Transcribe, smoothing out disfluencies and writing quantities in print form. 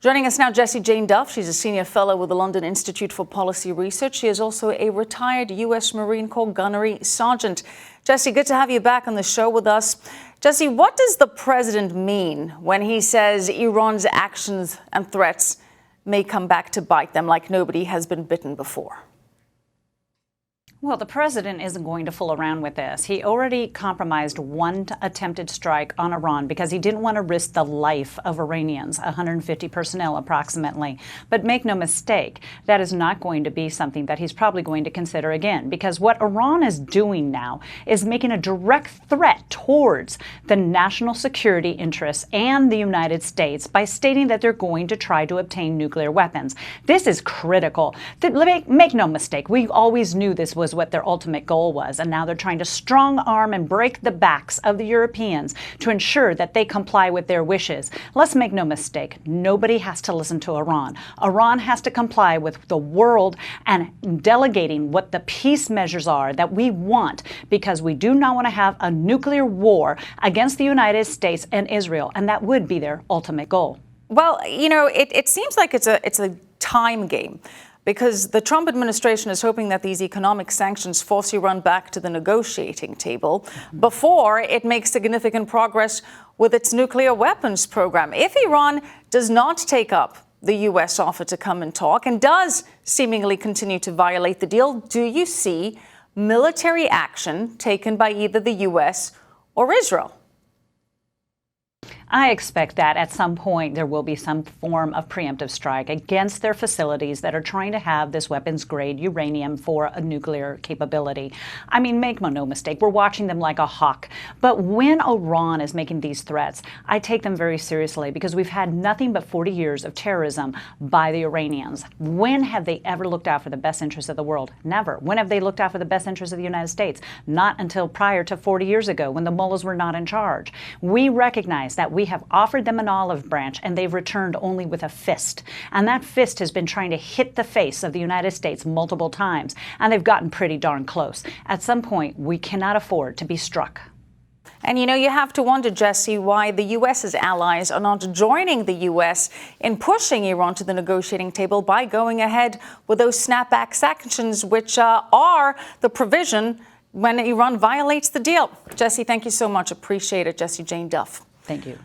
Joining us now, Jessie Jane Duff. She's a senior fellow with the London Institute for Policy Research. She is also a retired U.S. Marine Corps gunnery sergeant. Jessie, good to have you back on the show with us. Jessie, what does the president mean when he says Iran's actions and threats may come back to bite them like nobody has been bitten before? Well, the president isn't going to fool around with this. He already compromised one attempted strike on Iran because he didn't want to risk the life of Iranians, 150 personnel approximately. But make no mistake, that is not going to be something that he's probably going to consider again, because what Iran is doing now is making a direct threat towards the national security interests and the United States by stating that they're going to try to obtain nuclear weapons. This is critical. Make no mistake, we always knew this was what their ultimate goal was, and now they're trying to strong arm and break the backs of the Europeans to ensure that they comply with their wishes. Let's make no mistake, nobody has to listen to Iran. Iran has to comply with the world and delegating what the peace measures are that we want, because we do not want to have a nuclear war against the United States and Israel, and that would be their ultimate goal. Well, you know, it seems like it's a time game, because the Trump administration is hoping that these economic sanctions force Iran back to the negotiating table before it makes significant progress with its nuclear weapons program. If Iran does not take up the U.S. offer to come and talk and does seemingly continue to violate the deal, do you see military action taken by either the U.S. or Israel? I expect that at some point there will be some form of preemptive strike against their facilities that are trying to have this weapons-grade uranium for a nuclear capability. I mean, make no mistake, we're watching them like a hawk. But when Iran is making these threats, I take them very seriously, because we've had nothing but 40 years of terrorism by the Iranians. When have they ever looked out for the best interests of the world? Never. When have they looked out for the best interests of the United States? Not until prior to 40 years ago, when the mullahs were not in charge. We recognize that we have offered them an olive branch, and they've returned only with a fist. And that fist has been trying to hit the face of the United States multiple times, and they've gotten pretty darn close. At some point, we cannot afford to be struck. And, you know, you have to wonder, Jessie, why the U.S.'s allies are not joining the U.S. in pushing Iran to the negotiating table by going ahead with those snapback sanctions, which are the provision when Iran violates the deal. Jessie, thank you so much. Appreciate it. Jessie Jane Duff. Thank you.